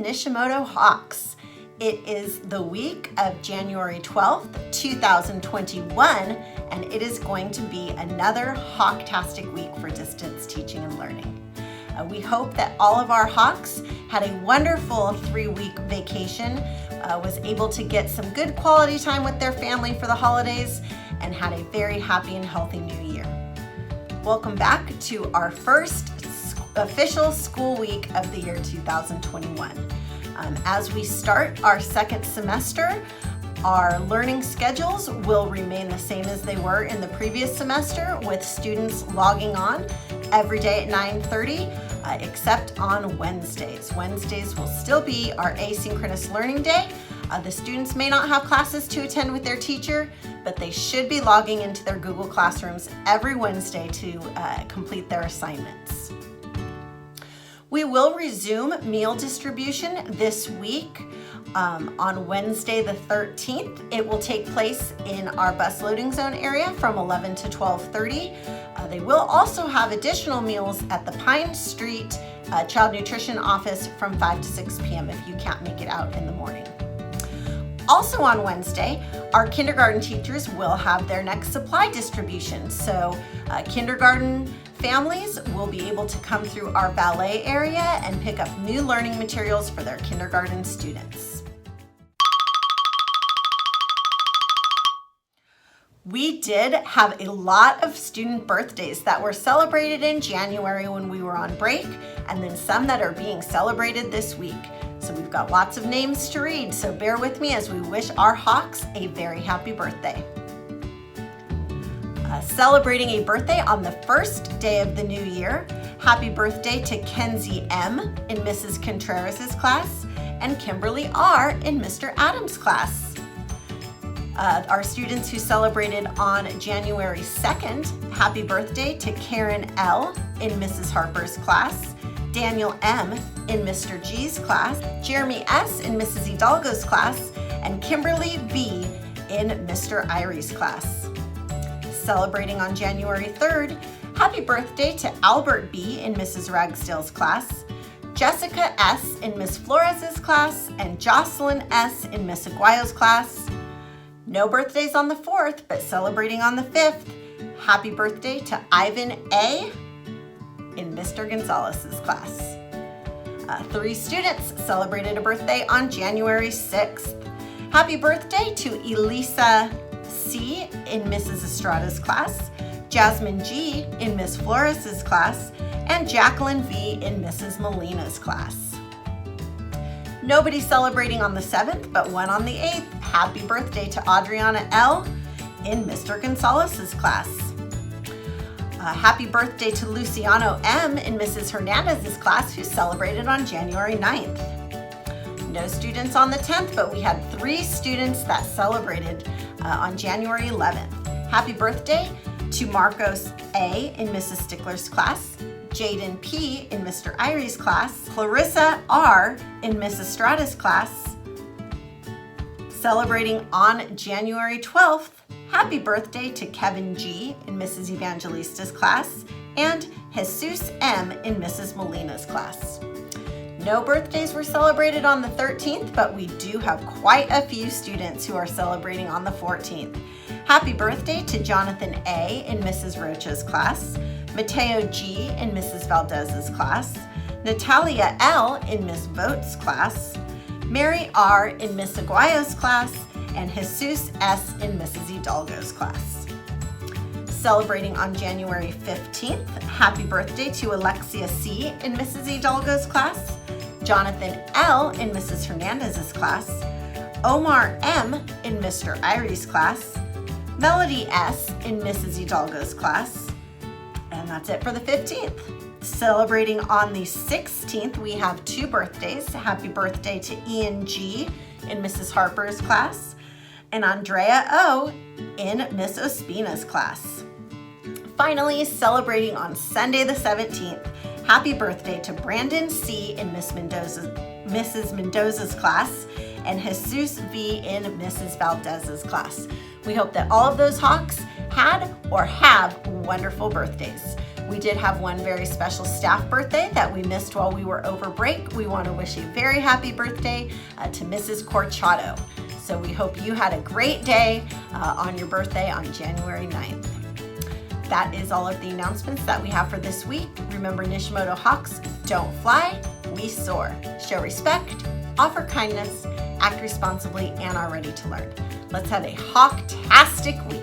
Nishimoto Hawks. It is the week of January 12th, 2021, and it is going to be another Hawktastic week for distance teaching and learning. We hope that all of our Hawks had a wonderful 3-week vacation, was able to get some good quality time with their family for the holidays, and had a very happy and healthy new year. Welcome back to our first official school week of the year 2021. As we start our second semester, our learning schedules will remain the same as they were in the previous semester, with students logging on every day at 9:30, except on Wednesdays. Wednesdays will still be our asynchronous learning day. The students may not have classes to attend with their teacher, but they should be logging into their Google Classrooms every Wednesday to complete their assignments. We will resume meal distribution this week on Wednesday the 13th. It will take place in our bus loading zone area from 11 to 12:30. They will also have additional meals at the Pine Street Child Nutrition Office from 5 to 6 p.m. if you can't make it out in the morning. Also on Wednesday, our kindergarten teachers will have their next supply distribution. So kindergarten families will be able to come through our ballet area and pick up new learning materials for their kindergarten students. We did have a lot of student birthdays that were celebrated in January when we were on break, and then some that are being celebrated this week. So we've got lots of names to read, so bear with me as we wish our Hawks a very happy birthday. Celebrating a birthday on the first day of the new year, happy birthday to Kenzie M. in Mrs. Contreras' class and Kimberly R. in Mr. Adams' class. Our students who celebrated on January 2nd, happy birthday to Karen L. in Mrs. Harper's class, Daniel M. in Mr. G's class, Jeremy S. in Mrs. Hidalgo's class, and Kimberly V. in Mr. Irie's class. Celebrating on January 3rd, happy birthday to Albert B. in Mrs. Ragsdale's class, Jessica S. in Miss Flores' class, and Jocelyn S. in Miss Aguayo's class. No birthdays on the 4th, but celebrating on the 5th, happy birthday to Ivan A. in Mr. Gonzalez's class. 3 students celebrated a birthday on January 6th. Happy birthday to Elisa C. in Mrs. Estrada's class, Jasmine G. in Miss Flores' class, and Jacqueline V. in Mrs. Molina's class. Nobody celebrating on the 7th, but one on the 8th. Happy birthday to Adriana L. in Mr. Gonzalez's class. Happy birthday to Luciano M. in Mrs. Hernandez's class, who celebrated on January 9th. No students on the 10th, but we had 3 students that celebrated on January 11th. Happy birthday to Marcos A. in Mrs. Stickler's class, Jaden P. in Mr. Irie's class, Clarissa R. in Mrs. Estrada's class. Celebrating on January 12th, happy birthday to Kevin G. in Mrs. Evangelista's class, and Jesus M. in Mrs. Molina's class. No birthdays were celebrated on the 13th, but we do have quite a few students who are celebrating on the 14th. Happy birthday to Jonathan A. in Mrs. Rocha's class, Mateo G. in Mrs. Valdez's class, Natalia L. in Miss Vote's class, Mary R. in Miss Aguayo's class, and Jesus S. in Mrs. Hidalgo's class. Celebrating on January 15th, happy birthday to Alexia C. in Mrs. Hidalgo's class, Jonathan L. in Mrs. Hernandez's class, Omar M. in Mr. Irie's class, Melody S. in Mrs. Hidalgo's class, and that's it for the 15th. Celebrating on the 16th, we have 2 birthdays. Happy birthday to Ian G. in Mrs. Harper's class, and Andrea O. in Miss Ospina's class. Finally, celebrating on Sunday the 17th, happy birthday to Brandon C. in Mrs. Mendoza's class, and Jesus V. in Mrs. Valdez's class. We hope that all of those Hawks had or have wonderful birthdays. We did have one very special staff birthday that we missed while we were over break. We want to wish a very happy birthday to Mrs. Corchado. So we hope you had a great day on your birthday on January 9th. That is all of the announcements that we have for this week. Remember, Nishimoto Hawks don't fly, we soar. Show respect, offer kindness, act responsibly, and are ready to learn. Let's have a hawk-tastic week.